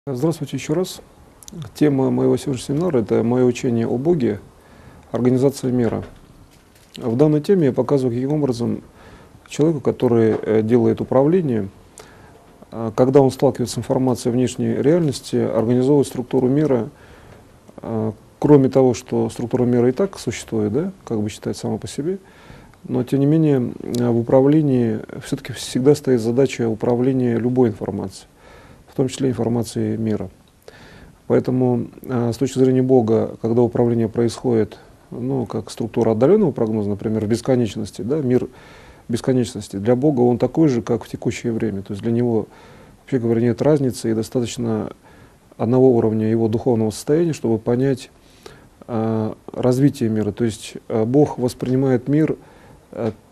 Здравствуйте еще раз. Тема моего сегодняшнего семинара – это мое учение о Боге, организация мира. В данной теме я показываю, каким образом человеку, который делает управление, когда он сталкивается с информацией внешней реальности, организовывает структуру мира, кроме того, что структура мира и так существует, да, как бы считает сама по себе, но тем не менее в управлении все-таки всегда стоит задача управления любой информацией, в том числе информации мира. Поэтому с точки зрения Бога, когда управление происходит, как структура отдаленного прогноза, например, в бесконечности, да, мир бесконечности, для Бога он такой же, как в текущее время. То есть для него, вообще говоря, нет разницы, и достаточно одного уровня его духовного состояния, чтобы понять развитие мира. То есть Бог воспринимает мир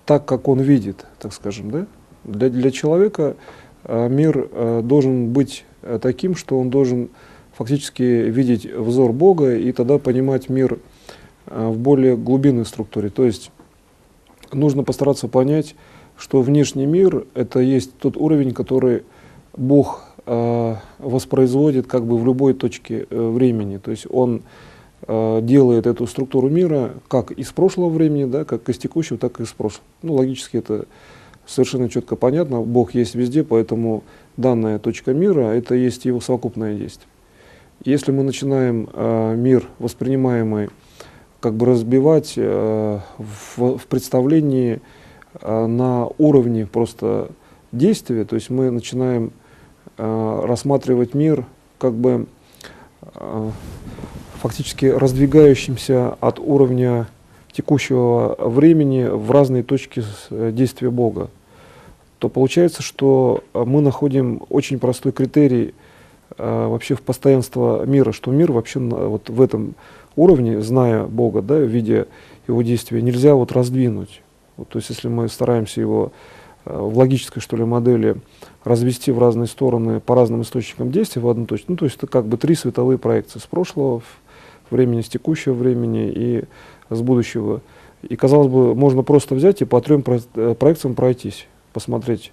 так, как он видит, так скажем. Да? Для человека мир должен быть таким, что он должен фактически видеть взор Бога и тогда понимать мир в более глубинной структуре. То есть нужно постараться понять, что внешний мир — это есть тот уровень, который Бог воспроизводит как бы в любой точке времени. То есть он делает эту структуру мира как из прошлого времени, да, как из текущего, так и из прошлого. Логически это совершенно четко понятно. Бог есть везде, поэтому данная точка мира — это есть его совокупное действие. Если мы начинаем мир, воспринимаемый, как бы разбивать в представлении на уровне просто действия, то есть мы начинаем рассматривать мир как бы фактически раздвигающимся от уровня текущего времени в разные точки действия Бога, то получается, что мы находим очень простой критерий вообще в постоянство мира, что мир вообще вот в этом уровне, зная Бога, да, видя его действия, нельзя вот раздвинуть. То есть если мы стараемся его в логической, что ли, модели развести в разные стороны по разным источникам действия в одну точку, то есть это как бы три световые проекции: с прошлого времени, с текущего времени и с будущего. И, казалось бы, можно просто взять и по трем проекциям пройтись, посмотреть,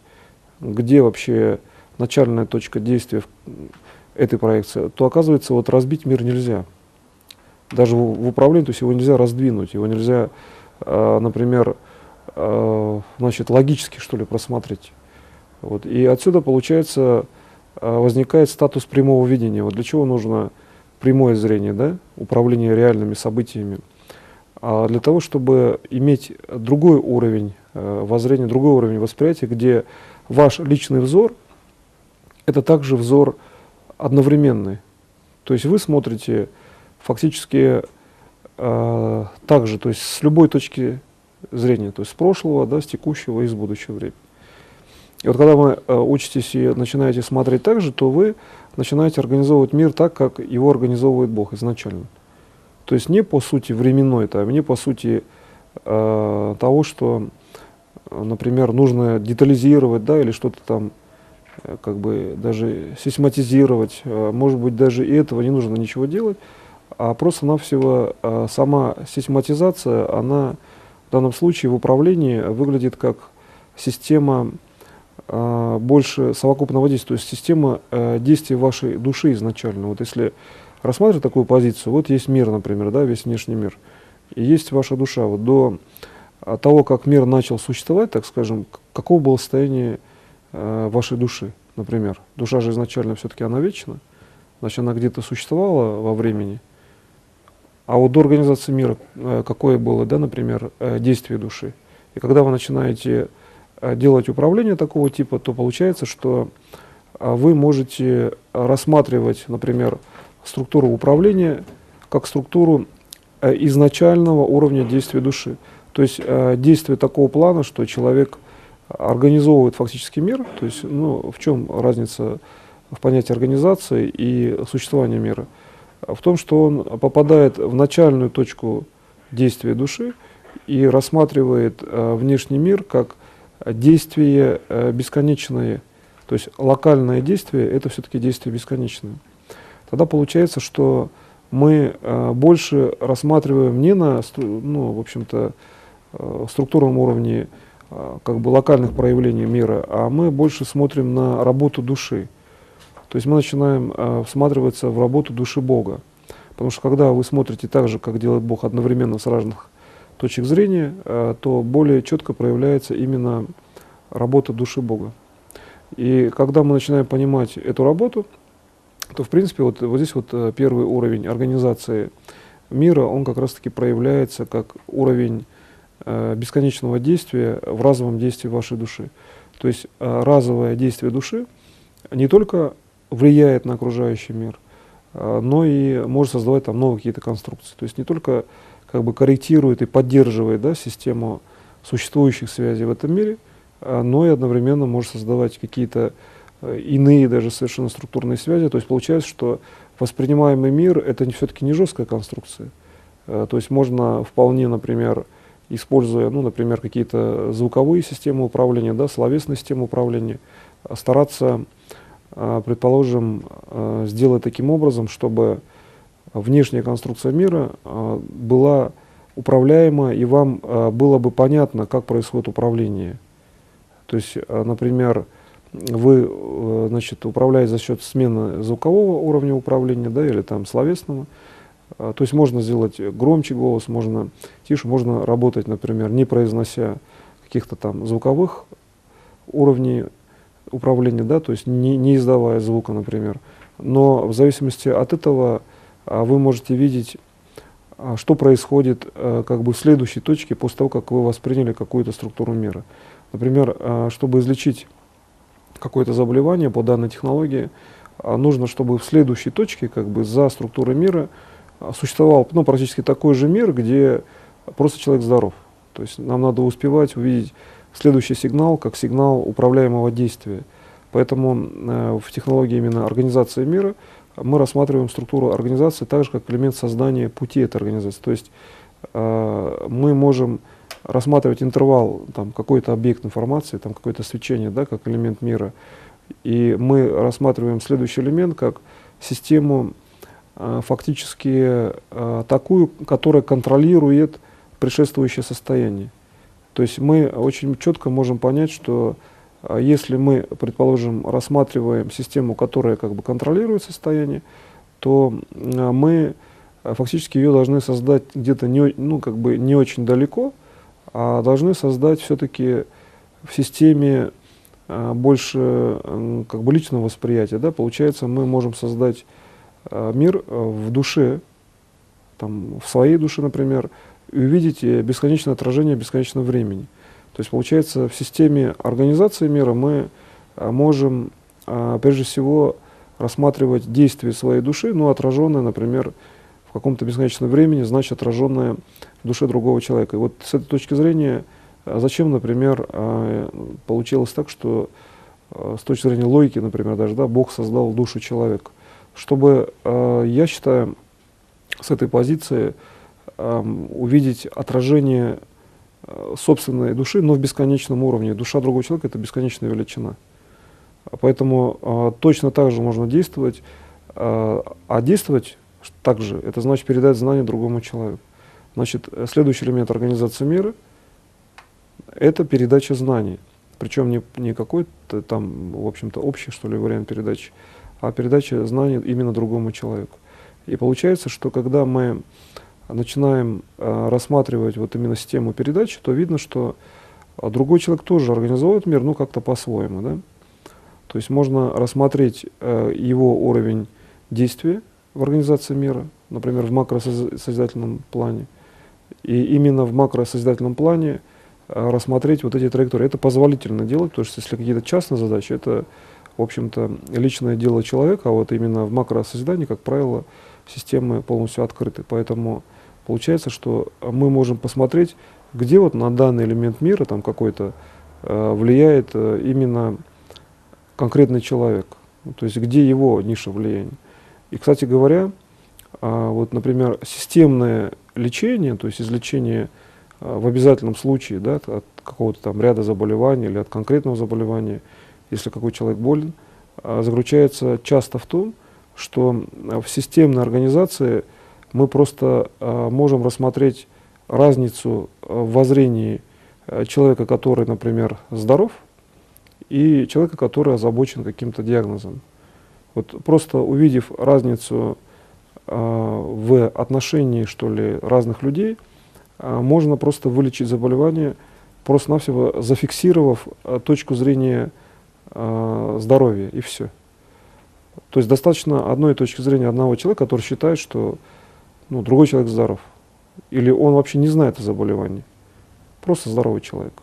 где вообще начальная точка действия этой проекции, то оказывается, вот разбить мир нельзя. Даже в управлении, то есть его нельзя раздвинуть, его нельзя, например, логически, что ли, просмотреть. Вот. И отсюда, получается, возникает статус прямого видения. Вот для чего нужно прямое зрение, да, управление реальными событиями? Для того, чтобы иметь другой уровень воззрения, другой уровень восприятия, где ваш личный взор — это также взор одновременный. То есть вы смотрите фактически так же, то есть с любой точки зрения, то есть с прошлого, да, с текущего и с будущего времени. И вот когда вы учитесь и начинаете смотреть так же, то вы начинаете организовывать мир так, как его организовывает Бог изначально. То есть не по сути временной, а не по сути того, что, например, нужно детализировать, да, или что-то там как бы даже систематизировать. Может быть, даже и этого не нужно ничего делать, а просто-навсего сама систематизация, она в данном случае в управлении выглядит как система больше совокупного действия, то есть система действия вашей души изначально. Вот если рассматривать такую позицию, вот есть мир, например, да, весь внешний мир, и есть ваша душа. Вот до того, как мир начал существовать, так скажем, каково было состояние вашей души, например. Душа же изначально все-таки она вечна, значит, она где-то существовала во времени. А вот до организации мира какое было, да, например, действие души. И когда вы начинаете делать управление такого типа, то получается, что вы можете рассматривать, например, структуру управления как структуру изначального уровня действия души. То есть действие такого плана, что человек организовывает фактически мир, то есть, в чем разница в понятии организации и существования мира? В том, что он попадает в начальную точку действия души и рассматривает внешний мир как действие бесконечное, то есть локальное действие — это все-таки действие бесконечное. Тогда получается, что мы больше рассматриваем не на, в общем-то, структурном уровне как бы локальных проявлений мира, а мы больше смотрим на работу души. То есть мы начинаем всматриваться в работу души Бога. Потому что когда вы смотрите так же, как делает Бог, одновременно с разных точек зрения, то более четко проявляется именно работа души Бога. И когда мы начинаем понимать эту работу, то в принципе вот здесь вот первый уровень организации мира, он как раз-таки проявляется как уровень бесконечного действия в разовом действии вашей души. То есть разовое действие души не только влияет на окружающий мир, но и может создавать там новые какие-то конструкции. То есть не только как бы корректирует и поддерживает, да, систему существующих связей в этом мире, но и одновременно может создавать какие-то иные даже совершенно структурные связи. То есть получается, что воспринимаемый мир — это все-таки не жесткая конструкция. То есть можно вполне, например, используя, ну, например, какие-то звуковые системы управления, да, словесные системы управления, стараться, предположим, сделать таким образом, чтобы внешняя конструкция мира была управляема, и вам было бы понятно, как происходит управление. То есть, например, вы, значит, управляете за счет смены звукового уровня управления, да, или там словесного. То есть можно сделать громче голос, можно тише, можно работать, например, не произнося каких-то там звуковых уровней управления, да, то есть не издавая звука, например. Но в зависимости от этого вы можете видеть, что происходит как бы в следующей точке после того, как вы восприняли какую-то структуру мира. Например, чтобы излечить какое-то заболевание по данной технологии, нужно, чтобы в следующей точке, как бы за структурой мира, существовал, ну, практически такой же мир, где просто человек здоров. То есть нам надо успевать увидеть следующий сигнал как сигнал управляемого действия. Поэтому в технологии именно организации мира мы рассматриваем структуру организации так же, как элемент создания пути этой организации. То есть мы можем рассматривать интервал, там, какой-то объект информации, там, какое-то свечение, да, как элемент мира. И мы рассматриваем следующий элемент как систему фактически такую, которая контролирует предшествующее состояние. То есть мы очень четко можем понять, что если мы, предположим, рассматриваем систему, которая как бы контролирует состояние, то мы фактически ее должны создать где-то не, ну, как бы не очень далеко, а должны создать все-таки в системе больше как бы личного восприятия. Да? Получается, мы можем создать мир в душе, там, в своей душе, например, и увидеть бесконечное отражение бесконечного времени. То есть, получается, в системе организации мира мы можем, прежде всего, рассматривать действия своей души, ну, отраженные, например, в каком-то бесконечном времени, значит, отраженное в душе другого человека. И вот с этой точки зрения, зачем, например, получилось так, что с точки зрения логики, например, даже, да, Бог создал душу человека, чтобы, я считаю, с этой позиции увидеть отражение собственной души, но в бесконечном уровне. Душа другого человека — это бесконечная величина. Поэтому точно так же можно действовать, а действовать также это значит передать знания другому человеку. Значит, следующий элемент организации мира — это передача знаний. Причем не какой-то там, в общем-то, общий, что ли, вариант передачи, а передача знаний именно другому человеку. И получается, что когда мы начинаем рассматривать вот именно систему передачи, то видно, что другой человек тоже организует мир, ну, как-то по-своему, да? То есть можно рассмотреть его уровень действия в организации мира, например, в макросозидательном плане, и именно в макросозидательном плане рассмотреть вот эти траектории. Это позволительно делать, потому что если какие-то частные задачи, это, в общем-то, личное дело человека, а вот именно в макросозидании, как правило, системы полностью открыты. Поэтому получается, что мы можем посмотреть, где вот на данный элемент мира там какой-то влияет именно конкретный человек, то есть где его ниша влияния. И, кстати говоря, вот, например, системное лечение, то есть излечение в обязательном случае, да, от какого-то там ряда заболеваний или от конкретного заболевания, если какой человек болен, заключается часто в том, что в системной организации мы просто можем рассмотреть разницу в воззрении человека, который, например, здоров, и человека, который озабочен каким-то диагнозом. Вот просто увидев разницу в отношении, что ли, разных людей, можно просто вылечить заболевание, просто-навсего зафиксировав точку зрения здоровья, и все. То есть достаточно одной точки зрения одного человека, который считает, что другой человек здоров. Или он вообще не знает о заболевании. Просто здоровый человек.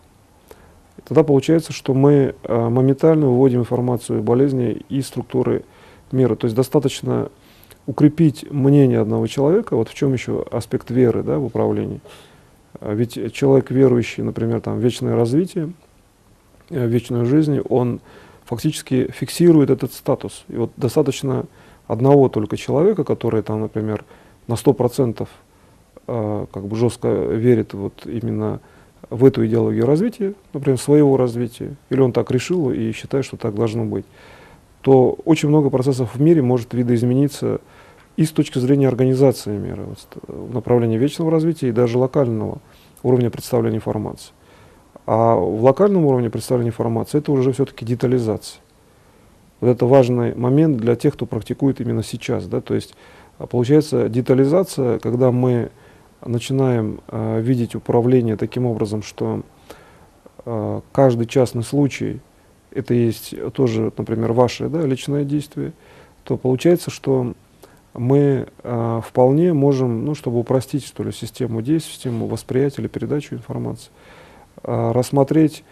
И тогда получается, что мы моментально выводим информацию о болезни из структуры мира. То есть достаточно укрепить мнение одного человека. Вот в чем еще аспект веры, да, в управлении. Ведь человек верующий, например, в вечное развитие, в вечную жизнь, он фактически фиксирует этот статус. И вот достаточно одного только человека, который например, на 100% жестко верит именно в эту идеологию развития, например, своего развития, или он так решил и считает, что так должно быть, то очень много процессов в мире может видоизмениться и с точки зрения организации мира, в направлении вечного развития и даже локального уровня представления информации. А в локальном уровне представления информации это уже все-таки детализация. Вот это важный момент для тех, кто практикует именно сейчас. Да? То есть получается детализация, когда мы начинаем видеть управление таким образом, что каждый частный случай это есть тоже, например, ваше личное действие, то получается, что мы вполне можем, чтобы упростить систему действий, систему восприятия или передачи информации, рассмотреть,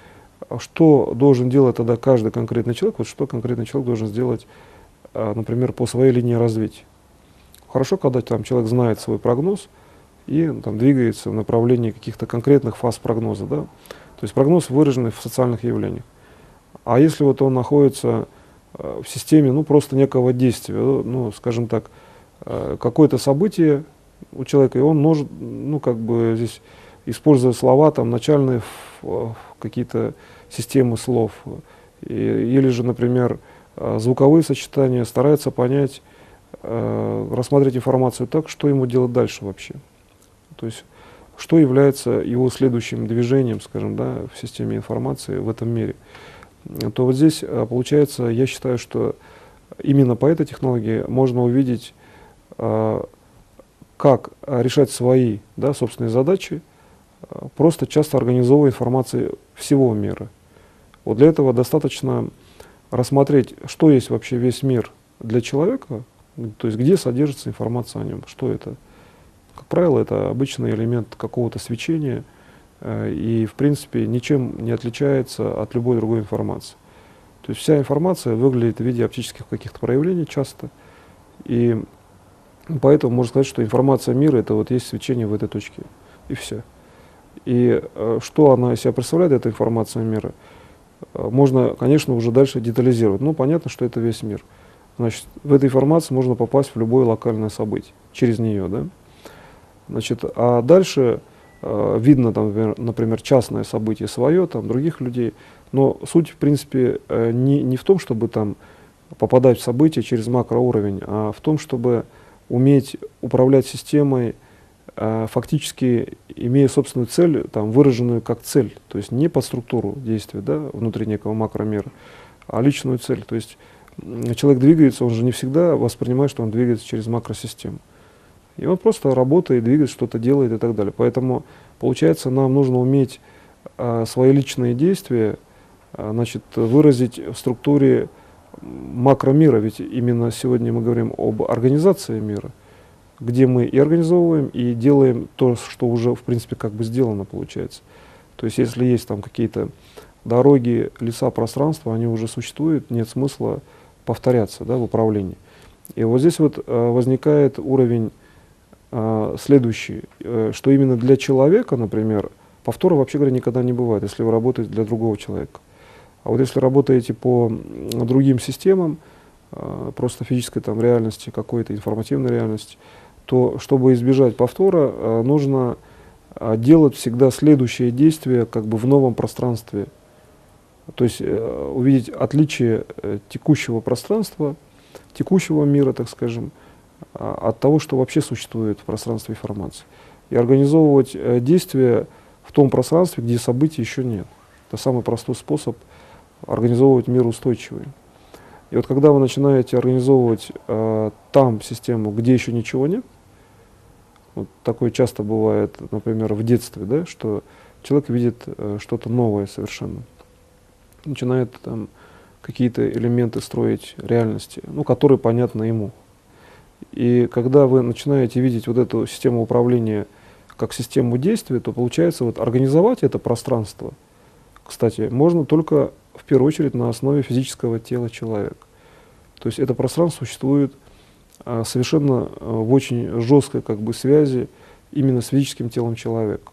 что должен делать тогда каждый конкретный человек, что конкретный человек должен сделать, например, по своей линии развития. Хорошо, когда человек знает свой прогноз и двигается в направлении каких-то конкретных фаз прогноза. Да? То есть прогноз выраженный в социальных явлениях. А если он находится в системе просто некого действия, скажем так, какое-то событие у человека, и он может здесь используя слова, начальные какие-то системы слов, или же, например, звуковые сочетания, старается понять, рассмотреть информацию так, что ему делать дальше вообще. То есть, что является его следующим движением, скажем, в системе информации в этом мире. То вот здесь, получается, я считаю, что именно по этой технологии можно увидеть, как решать свои собственные задачи, просто часто организовывая информацию всего мира. Вот для этого достаточно рассмотреть, что есть вообще весь мир для человека, то есть где содержится информация о нем, что это. Как правило, это обычный элемент какого-то свечения и, в принципе, ничем не отличается от любой другой информации. То есть вся информация выглядит в виде оптических каких-то проявлений часто, и поэтому можно сказать, что информация мира — это есть свечение в этой точке, и все. И что она из себя представляет, эта информация мира, можно, конечно, уже дальше детализировать. Понятно, что это весь мир. Значит, в этой информации можно попасть в любое локальное событие, через нее. Да? Значит, а дальше видно, например, частное событие свое, других людей. Но суть, в принципе, не в том, чтобы попадать в события через макроуровень, а в том, чтобы уметь управлять системой, фактически имея собственную цель, выраженную как цель, то есть не под структуру действия внутри некого макромира, а личную цель. То есть человек двигается, он же не всегда воспринимает, что он двигается через макросистему. И он просто работает, двигается, что-то делает и так далее. Поэтому, получается, нам нужно уметь свои личные действия выразить в структуре макромира, ведь именно сегодня мы говорим об организации мира, где мы и организовываем, и делаем то, что уже, в принципе, сделано, получается. То есть, если есть какие-то дороги, леса, пространства, они уже существуют, нет смысла повторяться в управлении. И вот здесь возникает уровень следующий, что именно для человека, например, повтора, вообще говоря, никогда не бывает, если вы работаете для другого человека. А вот если работаете по другим системам, просто физической реальности, какой-то информативной реальности, то, чтобы избежать повтора, нужно делать всегда следующее действие в новом пространстве. То есть увидеть отличие текущего пространства, текущего мира, так скажем, от того, что вообще существует в пространстве информации. И организовывать действия в том пространстве, где событий еще нет. Это самый простой способ организовывать мир устойчивый. И вот когда вы начинаете организовывать там систему, где еще ничего нет, вот такое часто бывает, например, в детстве, да, что человек видит что-то новое совершенно, начинает там какие-то элементы строить реальности, ну, которые понятны ему. И когда вы начинаете видеть вот эту систему управления как систему действия, то получается вот организовать это пространство, кстати, можно только в первую очередь на основе физического тела человека. То есть это пространство существует совершенно в очень жесткой как бы связи именно с физическим телом человека.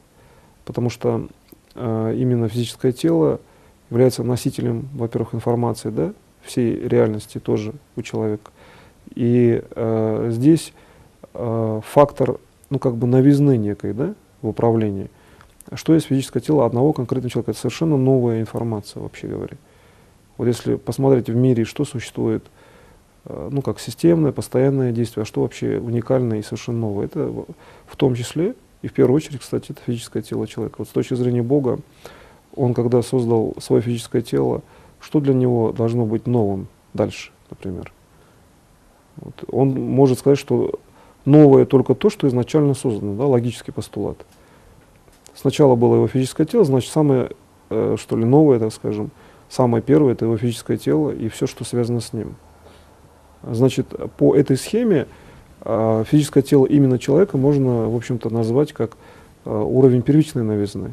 Потому что именно физическое тело является носителем, во-первых, информации, да, всей реальности тоже у человека. И здесь фактор, ну, как бы новизны некой, да, в управлении. Что есть физическое тело одного конкретного человека? Это совершенно новая информация, вообще говоря. Вот если посмотреть в мире, что существует, ну, как системное, постоянное действие, а что вообще уникальное и совершенно новое, это в том числе, и в первую очередь, кстати, это физическое тело человека. Вот с точки зрения Бога, Он, когда создал свое физическое тело, что для него должно быть новым дальше, например? Вот. Он может сказать, что новое только то, что изначально создано, да, логический постулат. Сначала было его физическое тело, значит, самое, что ли, новое, так скажем, самое первое — это его физическое тело и все, что связано с ним. Значит, по этой схеме физическое тело именно человека можно, в общем-то, назвать как уровень первичной новизны.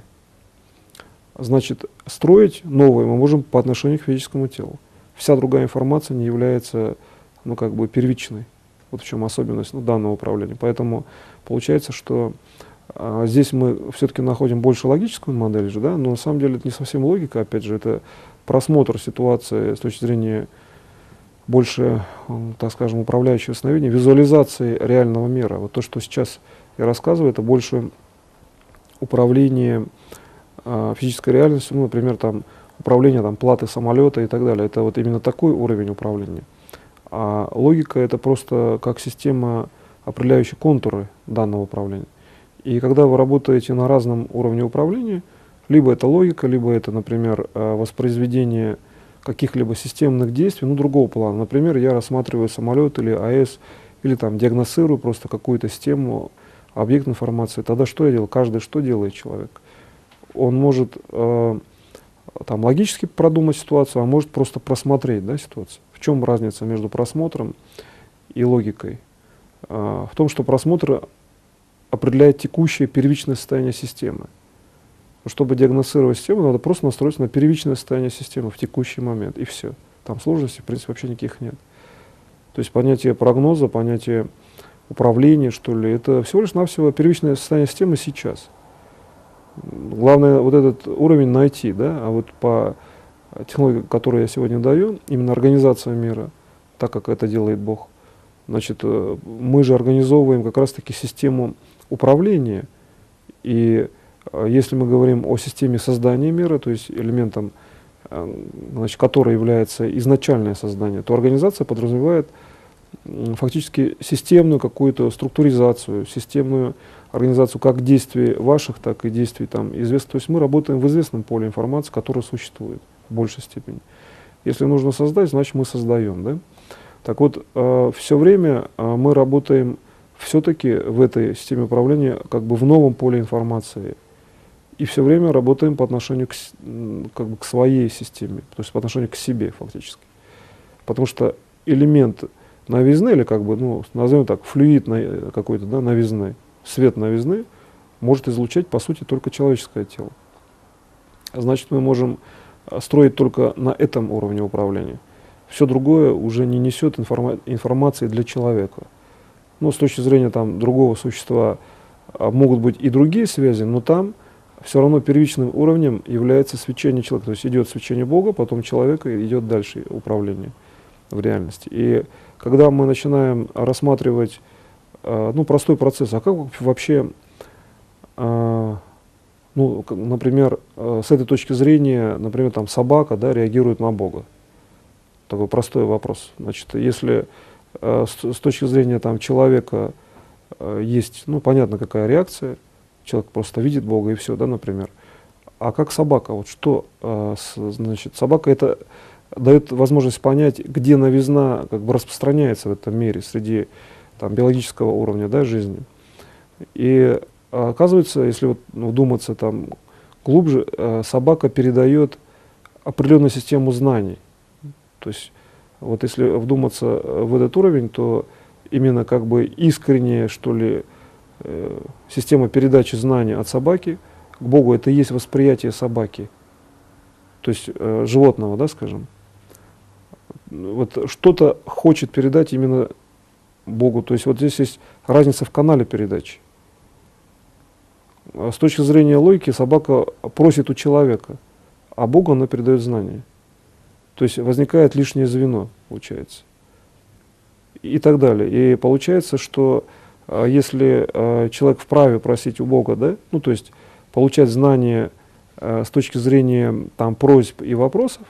Значит, строить новое мы можем по отношению к физическому телу. Вся другая информация не является, ну, как бы первичной. Вот в чем особенность, ну, данного управления. Поэтому получается, что здесь мы все-таки находим больше логическую модель же, да, но на самом деле это не совсем логика, опять же, это просмотр ситуации с точки зрения больше, так скажем, управляющего сновидения, визуализации реального мира. Вот то, что сейчас я рассказываю, это больше управление физической реальностью, ну, например, там, управление там, платы самолета и так далее. Это вот именно такой уровень управления. А логика — это просто как система, определяющая контуры данного управления. И когда вы работаете на разном уровне управления, либо это логика, либо это, например, воспроизведение каких-либо системных действий, ну, другого плана. Например, я рассматриваю самолет или АЭС, или там диагностирую просто какую-то систему, объект информации. Тогда что я делаю? Каждый что делает человек? Он может там логически продумать ситуацию, а может просто просмотреть, да, ситуацию. В чем разница между просмотром и логикой? В том, что просмотр определяет текущее первичное состояние системы. Чтобы диагностировать систему, надо просто настроиться на первичное состояние системы в текущий момент, и все. Там сложностей, в принципе, вообще никаких нет. То есть понятие прогноза, понятие управления, что ли, это всего лишь навсего первичное состояние системы сейчас. Главное вот этот уровень найти, да, а вот по технологии, которую я сегодня даю, именно организация мира, так как это делает Бог, значит, мы же организовываем как раз-таки систему управления, и если мы говорим о системе создания мира, то есть элементом, значит, которой является изначальное создание, то организация подразумевает фактически системную какую-то структуризацию, системную организацию как действий ваших, так и действий там известных. То есть мы работаем в известном поле информации, которое существует в большей степени. Если нужно создать, значит мы создаем. Да? Так вот, все время мы работаем все-таки в этой системе управления как бы в новом поле информации. И все время работаем по отношению как бы к своей системе, то есть по отношению к себе фактически. Потому что элемент новизны, или как бы, ну, назовем так, флюид какой-то, да, новизны, свет новизны может излучать, по сути, только человеческое тело. Значит, мы можем строить только на этом уровне управления. Все другое уже не несет информации для человека. Ну, с точки зрения там, другого существа могут быть и другие связи, но там все равно первичным уровнем является свечение человека. То есть идет свечение Бога, потом человека, и идет дальше управление в реальности. И когда мы начинаем рассматривать ну, простой процесс, а как вообще, ну, например, с этой точки зрения, например, там, собака, да, реагирует на Бога? Такой простой вопрос. Значит, если с точки зрения там, человека есть, ну, понятно, какая реакция, человек просто видит Бога и все, да, например. А как собака? Вот что, значит, собака — это дает возможность понять, где новизна как бы распространяется в этом мире среди там, биологического уровня, да, жизни. И оказывается, если вот, вдуматься там глубже, собака передает определенную систему знаний. То есть вот если вдуматься в этот уровень, то именно как бы искренняя, что ли, система передачи знаний от собаки к Богу, это и есть восприятие собаки, то есть животного, да, скажем. Вот что-то хочет передать именно Богу, то есть вот здесь есть разница в канале передачи. С точки зрения логики собака просит у человека, а Богу она передает знания. То есть возникает лишнее звено, получается. И так далее. И получается, что если человек вправе просить у Бога, да, ну то есть получать знания с точки зрения там, просьб и вопросов,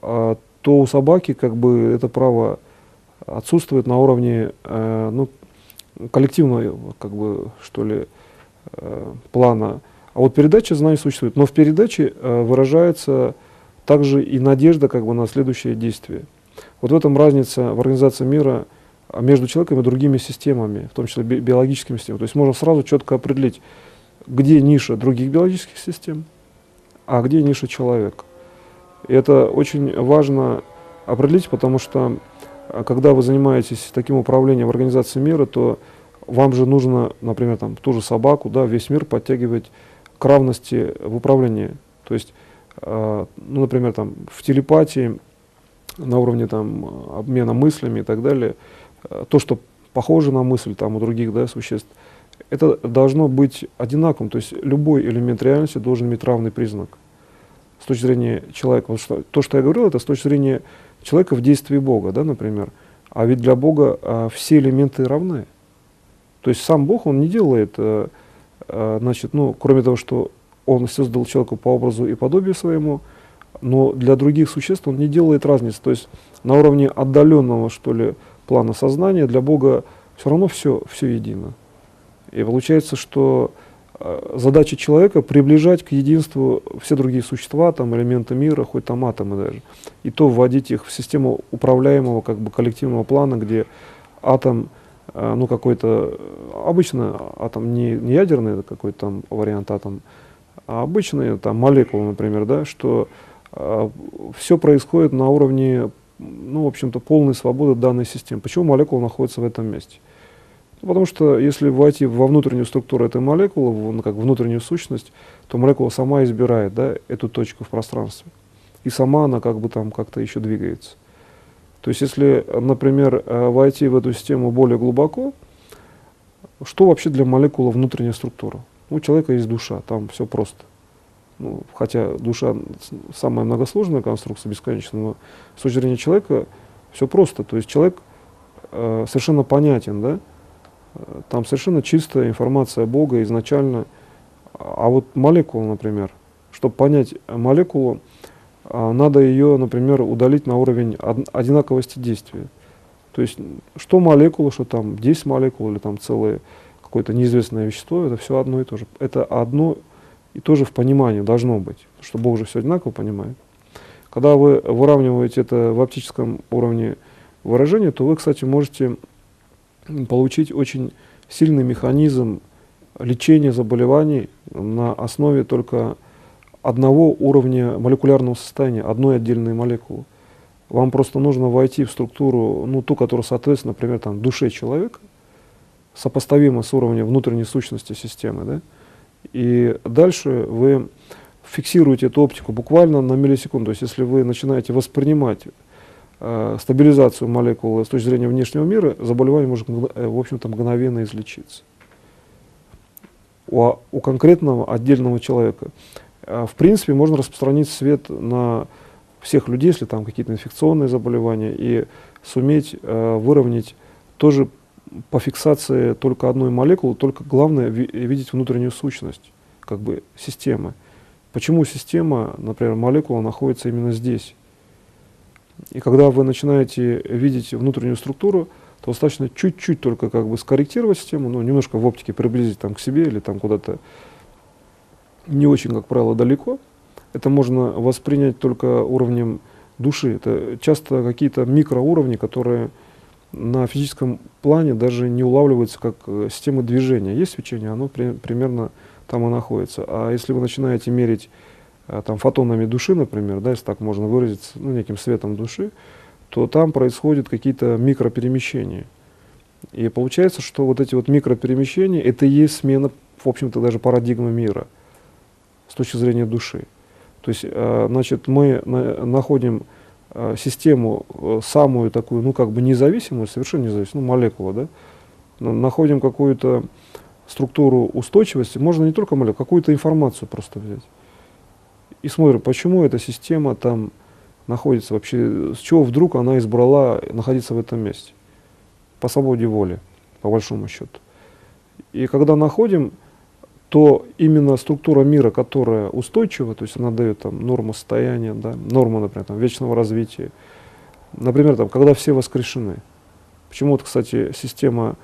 то у собаки как бы это право отсутствует на уровне ну, коллективного, как бы, что ли, плана. А вот передача знаний существует. Но в передаче выражается также и надежда как бы, на следующее действие. Вот в этом разница в организации мира между человеком и другими системами, в том числе биологическими системами. То есть можно сразу четко определить, где ниша других биологических систем, а где ниша человека. И это очень важно определить, потому что когда вы занимаетесь таким управлением в организации мира, то вам же нужно, например, там, ту же собаку, да, весь мир подтягивать к равности в управлении. То есть, ну, например, там, в телепатии, на уровне там, обмена мыслями и так далее, то, что похоже на мысль там, у других, да, существ, это должно быть одинаковым. То есть любой элемент реальности должен иметь равный признак с точки зрения человека. Вот что, то, что я говорил, это с точки зрения человека в действии Бога, да, например. А ведь для Бога все элементы равны. То есть сам Бог, Он не делает, значит, ну, кроме того, что Он создал человека по образу и подобию своему, но для других существ Он не делает разницы. То есть на уровне отдаленного, что ли, плана сознания для Бога все равно все едино. И получается, что задача человека приближать к единству все другие существа, там, элементы мира, хоть там атомы даже, и то вводить их в систему управляемого как бы коллективного плана, где атом, ну какой-то, обычно атом не ядерный, это какой-то там вариант атом, а обычные там молекулы, например, да, что все происходит на уровне, ну, в общем-то, полной свободы данной системы. Почему молекула находится в этом месте? Потому что если войти во внутреннюю структуру этой молекулы, ну, как внутреннюю сущность, то молекула сама избирает, да, эту точку в пространстве. И сама она как бы там как-то еще двигается. То есть если, например, войти в эту систему более глубоко, что вообще для молекулы внутренняя структура? У человека есть душа, там все просто. Ну, хотя душа самая многосложная конструкция, бесконечная, но с точки зрения человека все просто. То есть человек совершенно понятен, да? Там совершенно чистая информация Бога изначально. А вот молекула, например, чтобы понять молекулу, надо ее, например, удалить на уровень одинаковости действия. То есть что молекула, что там 10 молекул или там целое какое-то неизвестное вещество, это все одно и то же. Это одно и то же в понимании должно быть, потому что Бог же все одинаково понимает. Когда вы выравниваете это в оптическом уровне выражения, то вы, кстати, можете получить очень сильный механизм лечения заболеваний на основе только одного уровня молекулярного состояния, одной отдельной молекулы. Вам просто нужно войти в структуру, ну, ту, которая соответствует, например, там, душе человека, сопоставима с уровнем внутренней сущности системы, да? И дальше вы фиксируете эту оптику буквально на миллисекунду. То есть если вы начинаете воспринимать стабилизацию молекулы с точки зрения внешнего мира, заболевание может, в общем-то, мгновенно излечиться. У конкретного отдельного человека. В принципе, можно распространить свет на всех людей, если там какие-то инфекционные заболевания, и суметь выровнять тоже по фиксации только одной молекулы, только главное видеть внутреннюю сущность, как бы системы. Почему система, например, молекула находится именно здесь? И когда вы начинаете видеть внутреннюю структуру, то достаточно чуть-чуть только как бы скорректировать систему, ну, немножко в оптике приблизить там к себе или там куда-то не очень, как правило, далеко. Это можно воспринять только уровнем души. Это часто какие-то микроуровни, которые на физическом плане даже не улавливаются как система движения. Есть свечение, оно примерно там и находится. А если вы начинаете мерить там, фотонами души, например, да, если так можно выразиться, ну, неким светом души, то там происходят какие-то микроперемещения. И получается, что вот эти вот микроперемещения — это и есть смена, в общем-то, даже парадигмы мира с точки зрения души. То есть, значит, мы находим систему самую такую, ну, как бы независимую, совершенно независимую, ну, молекулу, да, находим какую-то структуру устойчивости, можно не только молекулу, какую-то информацию просто взять. И смотрим, почему эта система там находится вообще, с чего вдруг она избрала находиться в этом месте. По свободе воли, по большому счету. И когда находим, то именно структура мира, которая устойчива, то есть она дает там норму состояния, да, норму, например, там, вечного развития. Например, там, когда все воскрешены. Почему, вот, кстати, система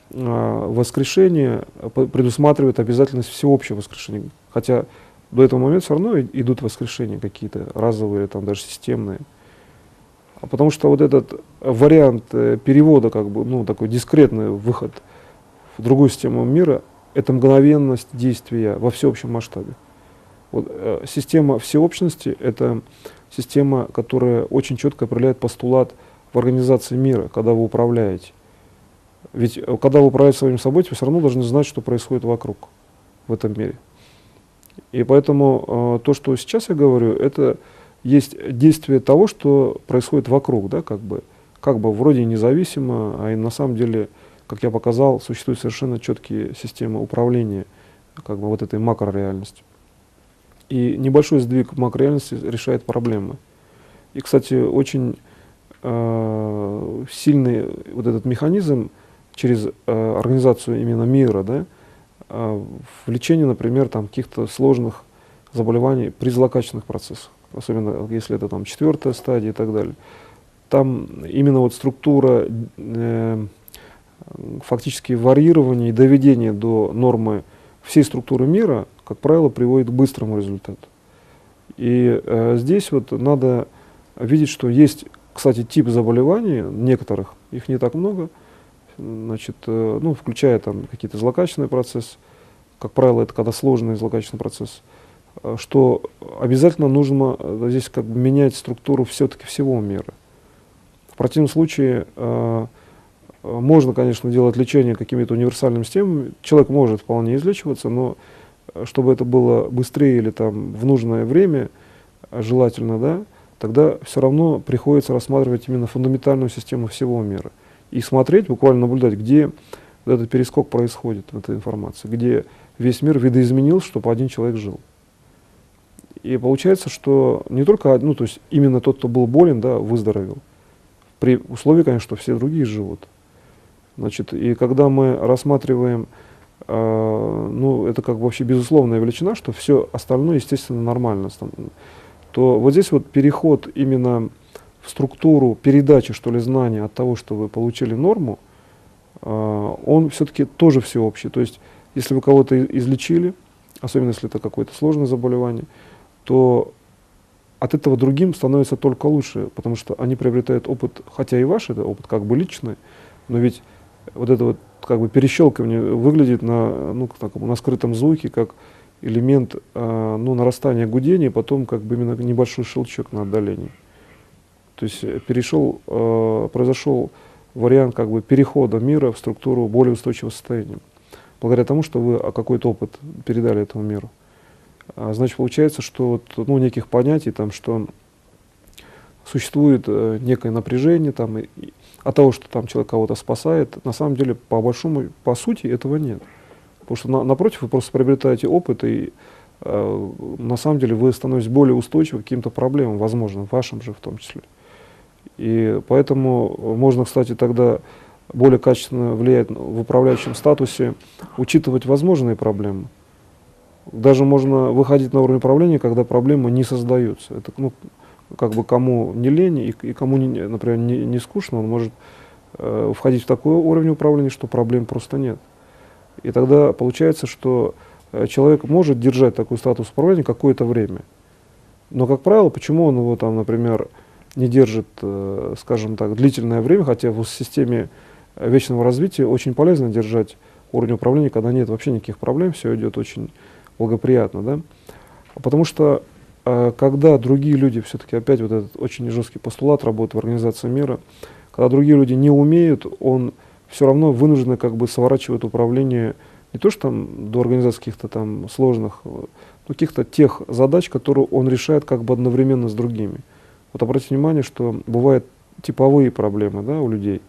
воскрешения предусматривает обязательность всеобщего воскрешения. Хотя до этого момента все равно идут воскрешения какие-то разовые, там, даже системные. Потому что вот этот вариант перевода, как бы, ну, такой дискретный выход в другую систему мира, это мгновенность действия во всеобщем масштабе. Вот, система всеобщности — это система, которая очень четко определяет постулат в организации мира, когда вы управляете. Ведь когда вы управляете своим событием, вы все равно должны знать, что происходит вокруг в этом мире. И поэтому то, что сейчас я говорю, это есть действие того, что происходит вокруг, да, как бы вроде независимо, а и на самом деле, как я показал, существуют совершенно четкие системы управления как бы вот этой макрореальностью. И небольшой сдвиг макрореальности решает проблемы. И, кстати, очень сильный вот этот механизм через организацию именно мира, да, в лечении, например, там, каких-то сложных заболеваний при злокачественных процессах, особенно если это там 4-я стадия и так далее. Там именно вот структура фактически варьирования и доведения до нормы всей структуры мира, как правило, приводит к быстрому результату. И здесь вот надо видеть, что есть, кстати, тип заболеваний, некоторых, их не так много, значит, ну, включая там какие-то злокачественные процессы, как правило, это когда сложный злокачественный процесс, что обязательно нужно здесь как бы менять структуру все-таки всего мира. В противном случае можно, конечно, делать лечение какими-то универсальными системами, человек может вполне излечиваться, но чтобы это было быстрее или там в нужное время, желательно, да, тогда все равно приходится рассматривать именно фундаментальную систему всего мира и смотреть, буквально наблюдать, где этот перескок происходит в этой информации, где весь мир видоизменился, чтобы один человек жил. И получается, что не только, ну, то есть именно тот, кто был болен, да, выздоровел, при условии, конечно, что все другие живут. Значит, и когда мы рассматриваем, ну, это как бы вообще безусловная величина, что все остальное, естественно, нормально, то вот здесь вот переход именно в структуру передачи, что ли, знания от того, что вы получили норму, он все-таки тоже всеобщий. То есть, если вы кого-то излечили, особенно если это какое-то сложное заболевание, то от этого другим становится только лучше, потому что они приобретают опыт, хотя и ваш это опыт как бы личный, но ведь вот это вот как бы перещелкивание выглядит на, ну, на скрытом звуке как элемент ну, нарастания гудения, потом как бы именно небольшой щелчок на отдалении. То есть произошел вариант как бы перехода мира в структуру более устойчивого состояния, благодаря тому, что вы какой-то опыт передали этому миру. Значит, получается, что вот, ну, неких понятий, там, что существует некое напряжение, там, и от того, что там человек кого-то спасает, на самом деле, по сути, этого нет. Потому что напротив, вы просто приобретаете опыт, и на самом деле вы становитесь более устойчивы к каким-то проблемам, возможно, вашим же в том числе. И поэтому можно, кстати, тогда более качественно влиять в управляющем статусе, учитывать возможные проблемы. Даже можно выходить на уровень управления, когда проблемы не создаются. Это, ну, как бы кому не лень и кому, например, не скучно, он может входить в такой уровень управления, что проблем просто нет. И тогда получается, что человек может держать такой статус управления какое-то время. Но, как правило, почему он его там, например, не держит, скажем так, длительное время, хотя в системе вечного развития очень полезно держать уровень управления, когда нет вообще никаких проблем, все идет очень благоприятно, да? Потому что когда другие люди, все-таки опять вот этот очень жесткий постулат работы в Организации мира, когда другие люди не умеют, он все равно вынужден как бы сворачивать управление не то что там до организации каких-то там сложных, но каких-то тех задач, которые он решает как бы одновременно с другими. Вот обратите внимание, что бывают типовые проблемы, да, у людей,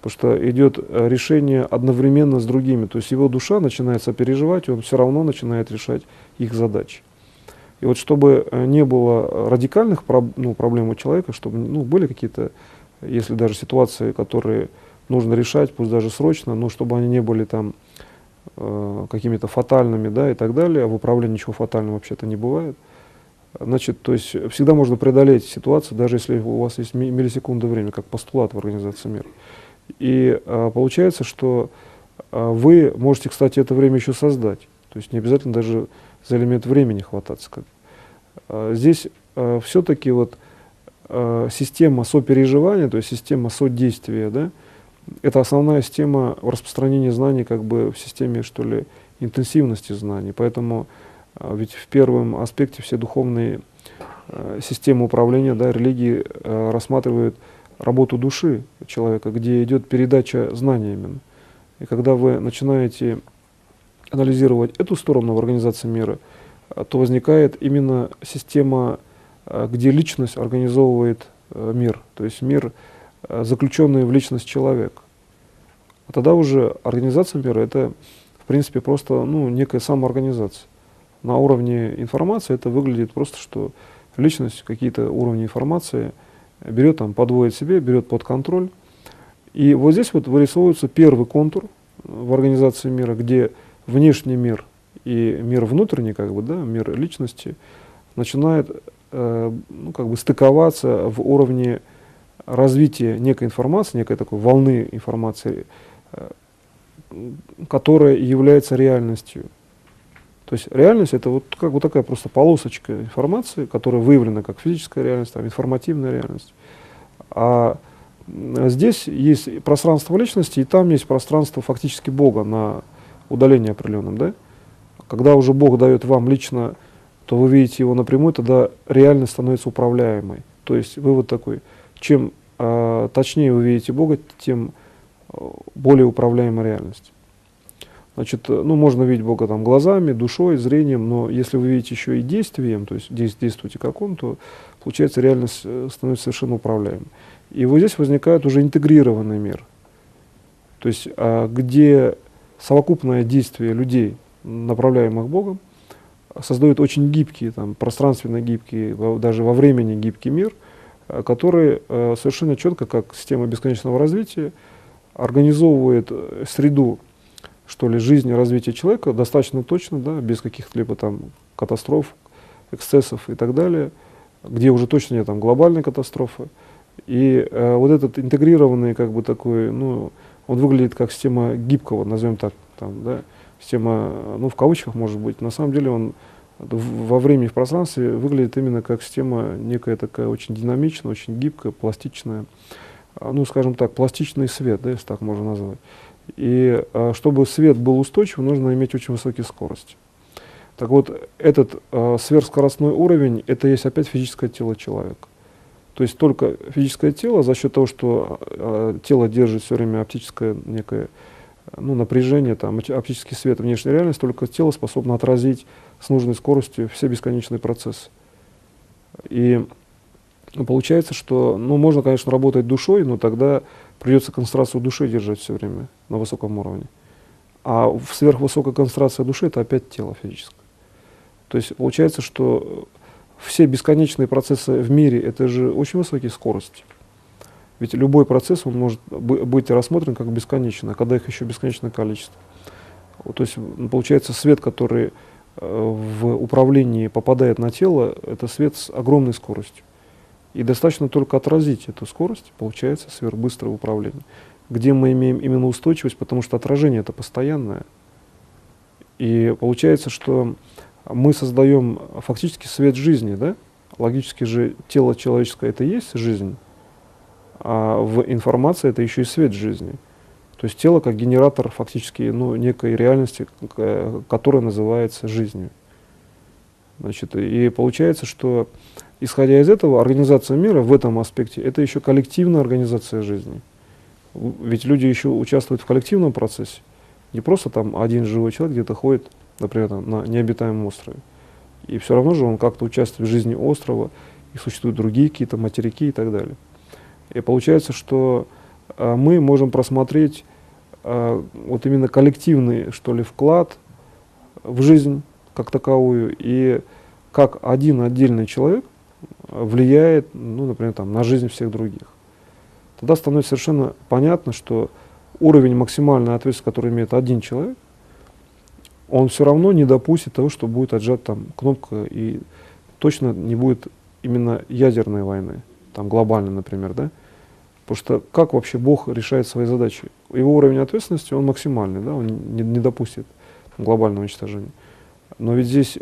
потому что идет решение одновременно с другими, то есть его душа начинает сопереживать, и он все равно начинает решать их задачи. И вот чтобы не было радикальных проблем у человека, чтобы были какие-то, если даже ситуации, которые нужно решать, пусть даже срочно, но чтобы они не были там какими-то фатальными, да, и так далее, а в управлении ничего фатального вообще-то не бывает. Значит, то есть всегда можно преодолеть ситуацию, даже если у вас есть миллисекунды времени, как постулат в Организации мира. И получается, что вы можете, кстати, это время еще создать. То есть не обязательно даже за элемент времени хвататься. Здесь все-таки вот система сопереживания, то есть система содействия, да, это основная система распространения знаний как бы в системе, что ли, интенсивности знаний. Поэтому ведь в первом аспекте все духовные системы управления, да, религии рассматривают работу души человека, где идет передача знаний именно. И когда вы начинаете анализировать эту сторону в Организации мира, то возникает именно система, где личность организовывает мир, то есть мир, заключенный в личность человека. А тогда уже Организация мира — это, в принципе, просто некая самоорганизация. На уровне информации это выглядит просто, что личность какие-то уровни информации берет, там, подводит себе, берет под контроль. И вот здесь вот вырисовывается первый контур в Организации мира, где внешний мир и мир внутренний, как бы, да, мир личности, начинает как бы стыковаться в уровне развития некой информации, некой такой волны информации, которая является реальностью. То есть реальность — это вот как бы такая просто полосочка информации, которая выявлена как физическая реальность, там, информативная реальность. А здесь есть пространство личности, и там есть пространство фактически Бога на удалении определенном. Да? Когда уже Бог дает вам лично, то вы видите его напрямую, тогда реальность становится управляемой. То есть вывод такой: чем точнее вы видите Бога, тем более управляемая реальность. Значит, можно видеть Бога там глазами, душой, зрением, но если вы видите еще и действием, то есть действуете как Он, то получается реальность становится совершенно управляемой. И вот здесь возникает уже интегрированный мир, то есть где совокупное действие людей, направляемых Богом, создает очень гибкий, там, пространственно гибкий, даже во времени гибкий мир, который совершенно четко, как система бесконечного развития, организовывает среду, что ли, жизни, развития человека достаточно точно, да, без каких-либо там катастроф, эксцессов и так далее, где уже точно нет там глобальной катастрофы. И вот этот интегрированный, как бы такой, он выглядит как система гибкого, назовем так, там, да, система, в кавычках может быть, на самом деле он во времени и в пространстве выглядит именно как система некая такая очень динамичная, очень гибкая, пластичная, скажем так, пластичный свет, да, если так можно назвать. И чтобы свет был устойчивым, нужно иметь очень высокие скорости. Так вот, этот сверхскоростной уровень — это есть опять физическое тело человека. То есть только физическое тело, за счет того, что тело держит все время оптическое некое напряжение, там, оптический свет, внешняя реальность, только тело способно отразить с нужной скоростью все бесконечные процессы. И получается, что можно, конечно, работать душой, но тогда придется концентрацию души держать все время на высоком уровне. А сверхвысокая концентрация души — это опять тело физическое. То есть получается, что все бесконечные процессы в мире — это же очень высокие скорости. Ведь любой процесс, он может быть рассмотрен как бесконечный, а когда их еще бесконечное количество. То есть получается, свет, который в управлении попадает на тело, это свет с огромной скоростью. И достаточно только отразить эту скорость, получается сверхбыстрое управление, где мы имеем именно устойчивость, потому что отражение — это постоянное. И получается, что мы создаем фактически свет жизни, да? Логически же тело человеческое — это и есть жизнь, а в информации это еще и свет жизни. То есть тело как генератор фактически некой реальности, которая называется жизнью. Значит, и получается, что, исходя из этого, организация мира в этом аспекте — это еще коллективная организация жизни. Ведь люди еще участвуют в коллективном процессе. Не просто там один живой человек где-то ходит, например, на необитаемом острове. И все равно же он как-то участвует в жизни острова, и существуют другие какие-то материки и так далее. И получается, что мы можем просмотреть вот именно коллективный, что ли, вклад в жизнь как таковую, и как один отдельный человек влияет, например, на жизнь всех других. Тогда становится совершенно понятно, что уровень максимальной ответственности, который имеет один человек, он все равно не допустит того, что будет отжата кнопка, и точно не будет именно ядерной войны, глобальной, например, да? Потому что как вообще Бог решает свои задачи? Его уровень ответственности, он максимальный, да? Он не допустит глобального уничтожения. Но ведь здесь,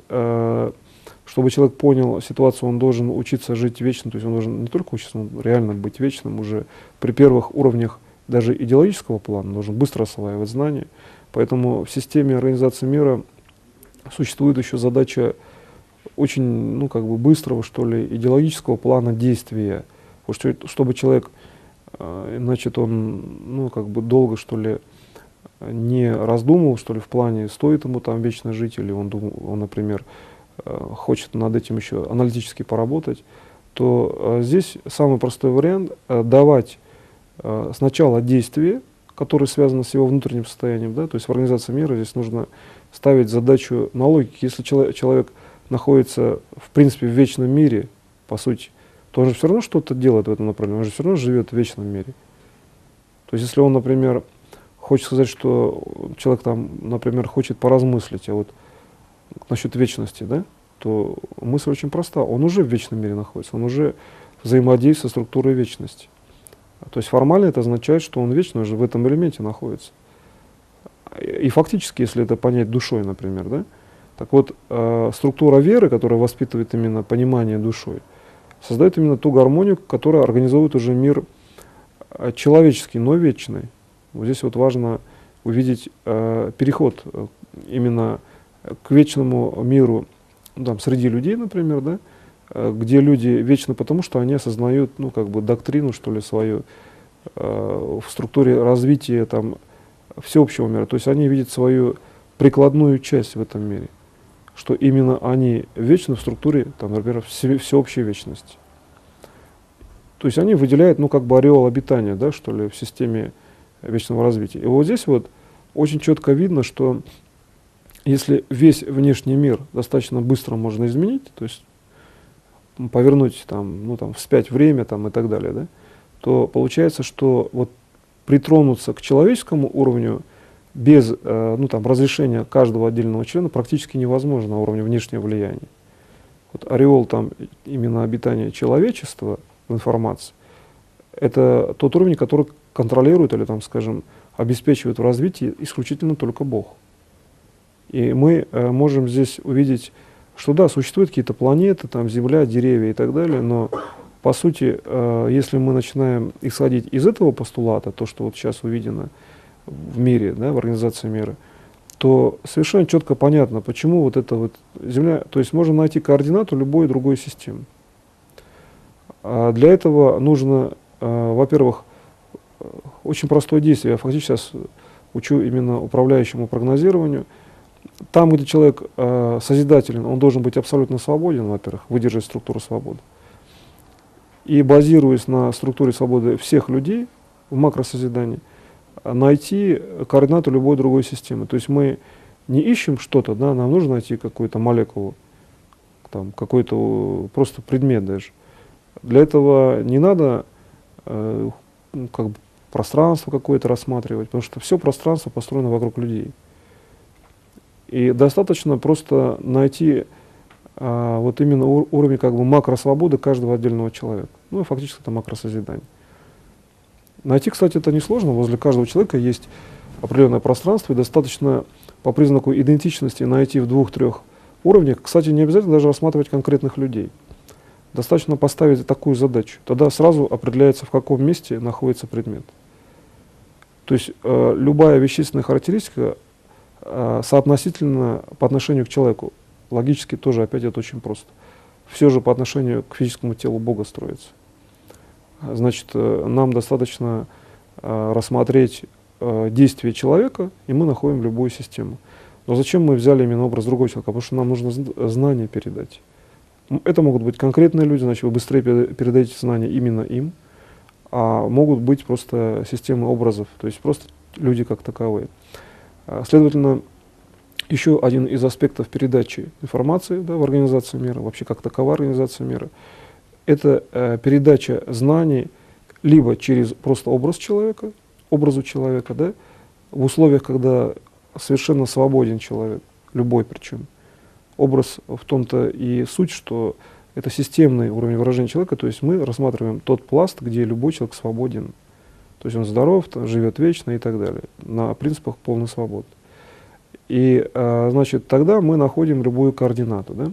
чтобы человек понял ситуацию, он должен учиться жить вечно, то есть он должен не только учиться, но реально быть вечным уже при первых уровнях даже идеологического плана, должен быстро осваивать знания. Поэтому в системе организации мира существует еще задача очень, быстрого, что ли, идеологического плана действия. Потому что, чтобы человек, значит, он, долго, что ли, не раздумывал, что ли, в плане, стоит ему там вечно жить, или он, например, хочет над этим еще аналитически поработать, то здесь самый простой вариант давать сначала действие, которое связано с его внутренним состоянием, да, то есть в организации мира здесь нужно ставить задачу на логике. Если человек находится, в принципе, в вечном мире, по сути, то он же все равно что-то делает в этом направлении, он же все равно живет в вечном мире. То есть если он, например, хочет сказать, что человек например, хочет поразмыслить, а вот насчет вечности, да, то мысль очень проста. Он уже в вечном мире находится, он уже взаимодействует со структурой вечности. То есть формально это означает, что он вечно уже в этом элементе находится. И фактически, если это понять душой, например, да, так вот, структура веры, которая воспитывает именно понимание душой, создает именно ту гармонию, которая организует уже мир человеческий, но вечный. Вот здесь вот важно увидеть переход именно к вечному миру среди людей, например, да, где люди вечны потому, что они осознают, доктрину, что ли, свою в структуре развития всеобщего мира. То есть они видят свою прикладную часть в этом мире, что именно они вечны в структуре, например, всеобщей вечности. То есть они выделяют, ореол обитания, да, что ли, в системе вечного развития. И вот здесь вот очень четко видно, что если весь внешний мир достаточно быстро можно изменить, то есть повернуть вспять время и так далее, да, то получается, что вот притронуться к человеческому уровню без разрешения каждого отдельного члена практически невозможно на уровне внешнего влияния. Вот ореол именно обитания человечества в информации — это тот уровень, который контролирует или обеспечивает в развитии исключительно только Бог. И мы можем здесь увидеть, что да, существуют какие-то планеты, Земля, деревья и так далее, но по сути, если мы начинаем исходить из этого постулата, то, что вот сейчас увидено в мире, да, в организации мира, то совершенно четко понятно, почему вот эта вот Земля, то есть можно найти координату любой другой системы. А для этого нужно, во-первых, очень простое действие. Я фактически сейчас учу именно управляющему прогнозированию. Там, где человек созидателен, он должен быть абсолютно свободен, во-первых, выдержать структуру свободы. И базируясь на структуре свободы всех людей в макросозидании, найти координату любой другой системы. То есть мы не ищем что-то, да, нам нужно найти какую-то молекулу, какой-то просто предмет даже. Для этого не надо пространство какое-то рассматривать, потому что все пространство построено вокруг людей. И достаточно просто найти вот именно уровень макросвободы каждого отдельного человека. Ну и фактически это макросозидание. Найти, кстати, это несложно. Возле каждого человека есть определенное пространство, и достаточно по признаку идентичности найти в 2-3 уровнях. Кстати, не обязательно даже рассматривать конкретных людей. Достаточно поставить такую задачу. Тогда сразу определяется, в каком месте находится предмет. То есть любая вещественная характеристика соотносительно по отношению к человеку. Логически тоже опять это очень просто. Все же по отношению к физическому телу Бога строится. Значит, нам достаточно рассмотреть действие человека, и мы находим любую систему. Но зачем мы взяли именно образ другого человека? Потому что нам нужно знания передать. Это могут быть конкретные люди, значит, вы быстрее передаете знания именно им, а могут быть просто системы образов, то есть просто люди как таковые. Следовательно, еще один из аспектов передачи информации, да, в организации мира, вообще как таковая организация мира, это передача знаний либо через просто образу человека, да, в условиях, когда совершенно свободен человек, любой причем. Образ в том-то и суть, что это системный уровень выражения человека, то есть мы рассматриваем тот пласт, где любой человек свободен. То есть он здоров, живет вечно и так далее, на принципах полной свободы. И, значит, тогда мы находим любую координату. Да?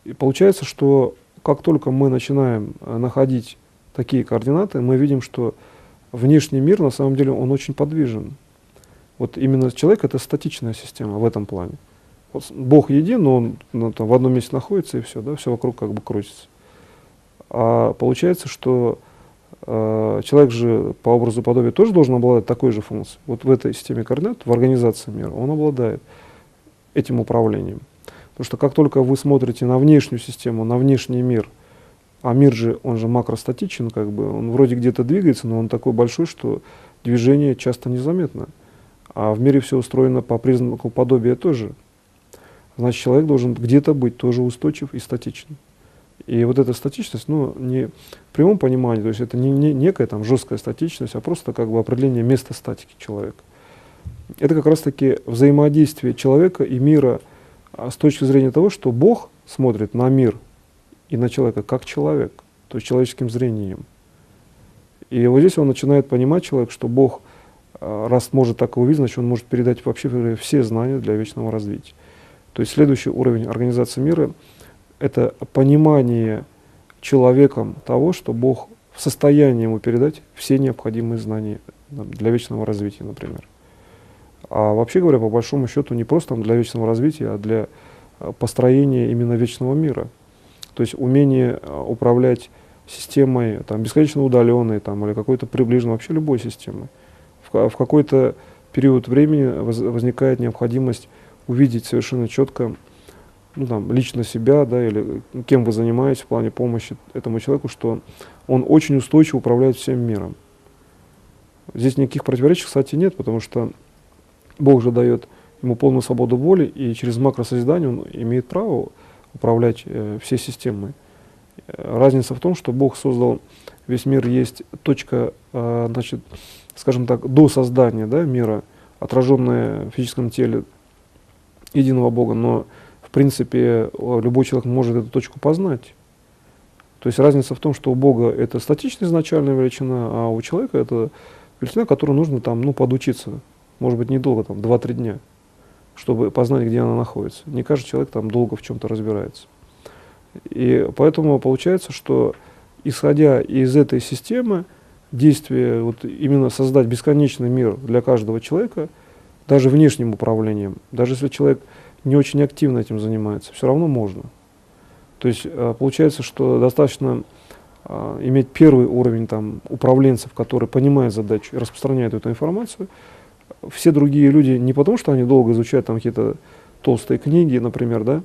И получается, что как только мы начинаем находить такие координаты, мы видим, что внешний мир, на самом деле, он очень подвижен. Вот именно человек — это статичная система в этом плане. Вот Бог един, но он там в одном месте находится, и все, да, все вокруг как бы крутится. А получается, что человек же по образу и подобию тоже должен обладать такой же функцией. Вот в этой системе координат, в организации мира, он обладает этим управлением. Потому что как только вы смотрите на внешнюю систему, на внешний мир, а мир же, он же макростатичен, как бы, он вроде где-то двигается, но он такой большой, что движение часто незаметно. А в мире все устроено по признаку подобия тоже. Значит, человек должен где-то быть тоже устойчив и статичен. И вот эта статичность, ну, не в прямом понимании, то есть это не некая там жесткая статичность, а просто как бы определение места статики человека. Это как раз-таки взаимодействие человека и мира с точки зрения того, что Бог смотрит на мир и на человека как человек, то есть человеческим зрением. И вот здесь он начинает понимать, человек, что Бог, раз может так его видеть, значит, он может передать вообще все знания для вечного развития. То есть следующий уровень организации мира — это понимание человеком того, что Бог в состоянии ему передать все необходимые знания для вечного развития, например. А вообще говоря, по большому счету, не просто для вечного развития, а для построения именно вечного мира. То есть умение управлять системой там, бесконечно удаленной там, или какой-то приближенной, вообще любой системой. В какой-то период времени возникает необходимость увидеть совершенно четко, ну, там, лично себя, да, или кем вы занимаетесь в плане помощи этому человеку, что он очень устойчиво управляет всем миром. Здесь никаких противоречий, кстати, нет, потому что Бог же дает ему полную свободу воли, и через макросозидание он имеет право управлять всей системой. Разница в том, что Бог создал весь мир, есть точка, значит, скажем так, до создания, да, мира, отраженная в физическом теле единого Бога, но в принципе любой человек может эту точку познать. То есть разница в том, что у Бога это статичная изначальная величина, а у человека это величина, которую нужно там, ну, подучиться, может быть, недолго, там, 2-3 дня, чтобы познать, где она находится. Не каждый человек там долго в чем-то разбирается. И поэтому получается, что исходя из этой системы, действие вот именно создать бесконечный мир для каждого человека, даже внешним управлением, даже если человек не очень активно этим занимается, все равно можно. То есть получается, что достаточно иметь первый уровень там, управленцев, которые понимают задачу и распространяют эту информацию. Все другие люди не потому, что они долго изучают там какие-то толстые книги, например, да,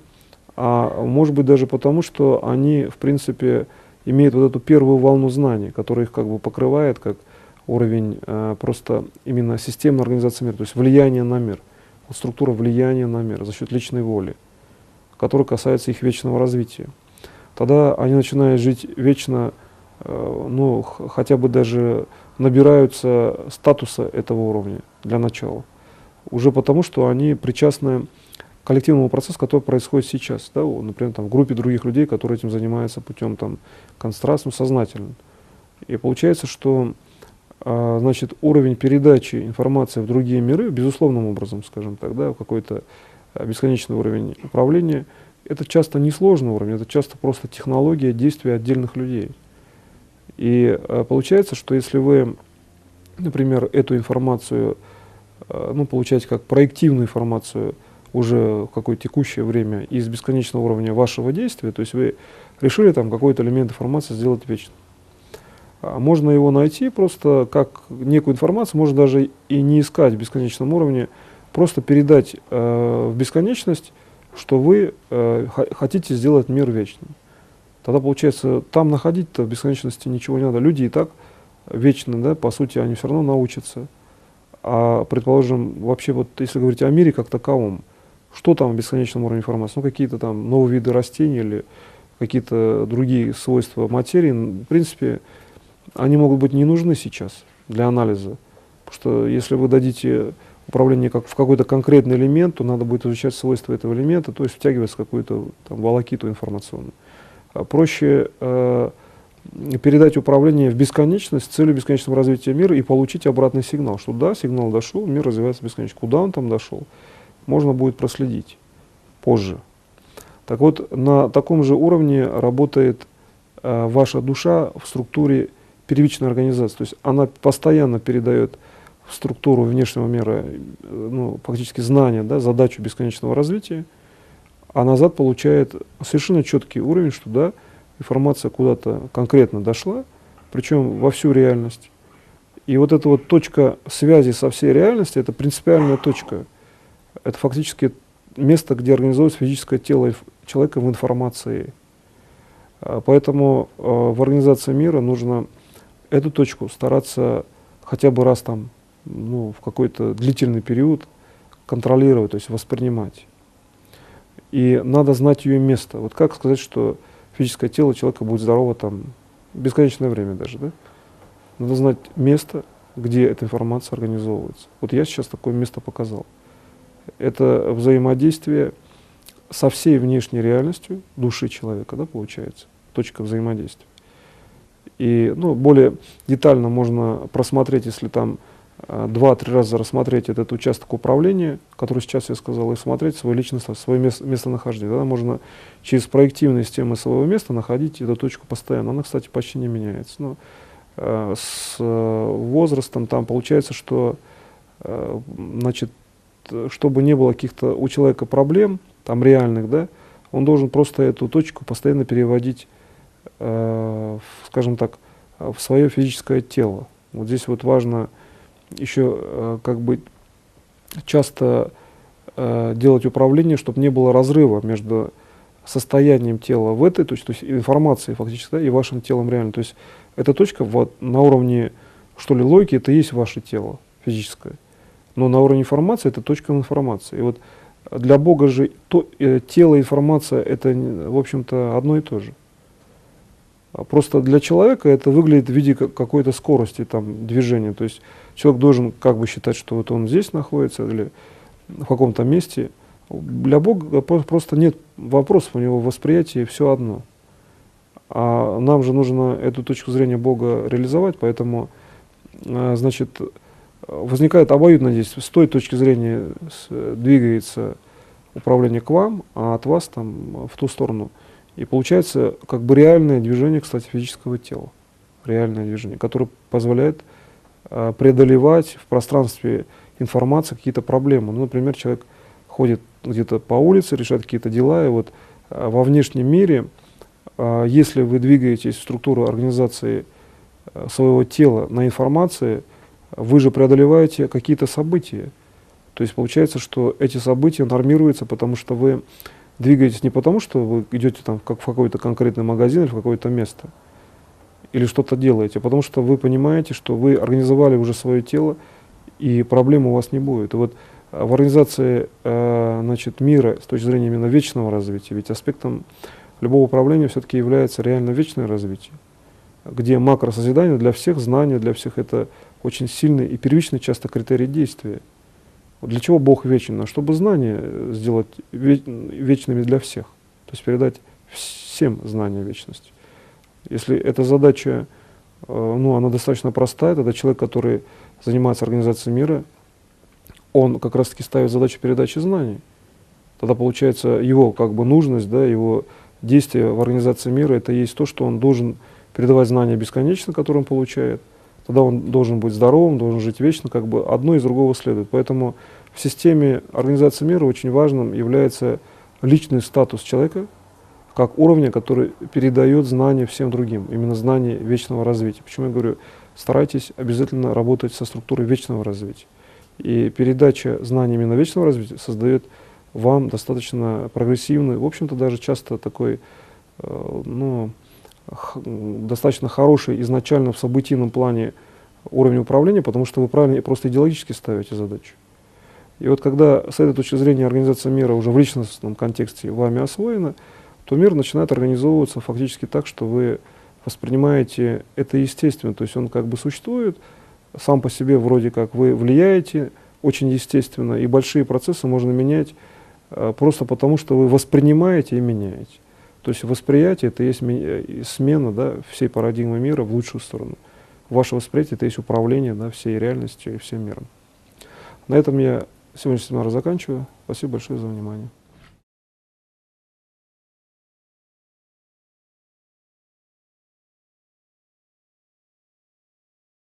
а может быть даже потому, что они, в принципе, имеют вот эту первую волну знаний, которая их как бы покрывает как уровень просто именно системной организации мира, то есть влияние на мир, вот структура влияния на мир за счет личной воли, которая касается их вечного развития. Тогда они начинают жить вечно, ну, хотя бы даже набираются статуса этого уровня для начала, уже потому, что они причастны к коллективному процессу, который происходит сейчас, да, например, там, в группе других людей, которые этим занимаются путем там, концентрации, сознательно. И получается, что значит, уровень передачи информации в другие миры, безусловным образом, скажем так, да, какой-то бесконечный уровень управления, это часто несложный уровень, это часто просто технология действия отдельных людей. И получается, что если вы, например, эту информацию, ну, получаете как проективную информацию уже в какое-то текущее время из бесконечного уровня вашего действия, то есть вы решили там какой-то элемент информации сделать вечным. Можно его найти просто как некую информацию, можно даже и не искать в бесконечном уровне, просто передать в бесконечность, что вы хотите сделать мир вечным. Тогда получается, там находить-то в бесконечности ничего не надо. Люди и так вечны, да, по сути, они все равно научатся. А, предположим, вообще вот если говорить о мире как таковом, что там в бесконечном уровне информации? Ну, какие-то там новые виды растений или какие-то другие свойства материи, в принципе, они могут быть не нужны сейчас для анализа. Потому что если вы дадите управление как в какой-то конкретный элемент, то надо будет изучать свойства этого элемента, то есть втягиваться в какую-то там волокиту информационную. Проще передать управление в бесконечность с целью бесконечного развития мира и получить обратный сигнал, что да, сигнал дошел, мир развивается бесконечно. Куда он там дошел, можно будет проследить позже. Так вот, на таком же уровне работает ваша душа в структуре первичной организации. То есть она постоянно передает в структуру внешнего мира, ну, фактически знания, да, задачу бесконечного развития, а назад получает совершенно четкий уровень, что да, информация куда-то конкретно дошла, причем во всю реальность. И вот эта вот точка связи со всей реальностью, это принципиальная точка. Это фактически место, где организуется физическое тело человека в информации. Поэтому в организации мира нужно эту точку стараться хотя бы раз там, ну, в какой-то длительный период контролировать, то есть воспринимать. И надо знать ее место. Вот как сказать, что физическое тело человека будет здорово там бесконечное время даже, да? Надо знать место, где эта информация организовывается. Вот я сейчас такое место показал. Это взаимодействие со всей внешней реальностью души человека, да, получается, точка взаимодействия. И, ну, более детально можно просмотреть, если там 2-3 раза рассмотреть этот участок управления, который сейчас я сказал, и смотреть свое личностное, свое местонахождение. Тогда можно через проективные системы своего места находить эту точку постоянно. Она, кстати, почти не меняется. Но с возрастом там получается, что значит, чтобы не было каких-то у человека проблем, там реальных, да, он должен просто эту точку постоянно переводить, скажем так, в свое физическое тело. Вот здесь вот важно еще как бы часто делать управление, чтобы не было разрыва между состоянием тела в этой точке, то есть информацией фактически, да, и вашим телом реально. То есть эта точка вот на уровне, что ли, логики, это и есть ваше тело физическое. Но на уровне информации это точка информации. И вот для Бога же тело и информация это, в общем-то, одно и то же. Просто для человека это выглядит в виде какой-то скорости там, движения. То есть человек должен как бы считать, что вот он здесь находится или в каком-то месте. Для Бога просто нет вопросов, у него восприятие все одно. А нам же нужно эту точку зрения Бога реализовать, поэтому, значит, возникает обоюдное действие. С той точки зрения двигается управление к вам, а от вас там в ту сторону. И получается как бы реальное движение, кстати, физического тела. Реальное движение, которое позволяет преодолевать в пространстве информации какие-то проблемы. Ну, например, человек ходит где-то по улице, решает какие-то дела, и вот во внешнем мире, если вы двигаетесь в структуру организации своего тела на информации, вы же преодолеваете какие-то события. То есть получается, что эти события нормируются, потому что вы двигаетесь не потому, что вы идете там как в какой-то конкретный магазин или в какое-то место, или что-то делаете, а потому что вы понимаете, что вы организовали уже свое тело, и проблем у вас не будет. И вот в организации значит, мира с точки зрения именно вечного развития, ведь аспектом любого управления все-таки является реально вечное развитие, где макросозидание для всех, знания для всех это очень сильный и первичный часто критерий действия. Вот для чего Бог вечен? Чтобы знания сделать вечными для всех, то есть передать всем знания вечности. Если эта задача, ну, она достаточно простая, тогда человек, который занимается организацией мира, он как раз-таки ставит задачу передачи знаний. тогда получается его как бы нужность, да, его действие в организации мира, это есть то, что он должен передавать знания бесконечно, которые он получает. Тогда он должен быть здоровым, должен жить вечно, как бы одно из другого следует. Поэтому в системе организации мира очень важным является личный статус человека, как уровня, который передает знания всем другим, именно знания вечного развития. Почему я говорю, старайтесь обязательно работать со структурой вечного развития. И передача знаний именно вечного развития создает вам достаточно прогрессивный, в общем-то даже часто такой, достаточно хороший изначально в событийном плане уровень управления, потому что вы правильно просто идеологически ставите задачу. И вот когда с этой точки зрения организация мира уже в личностном контексте вами освоена, то мир начинает организовываться фактически так, что вы воспринимаете это естественно. То есть он как бы существует, сам по себе вроде как вы влияете очень естественно, и большие процессы можно менять просто потому, что вы воспринимаете и меняете. То есть восприятие — это есть смена, да, всей парадигмы мира в лучшую сторону. Ваше восприятие — это есть управление, да, всей реальностью и всем миром. На этом я сегодняшний семинар заканчиваю. Спасибо большое за внимание.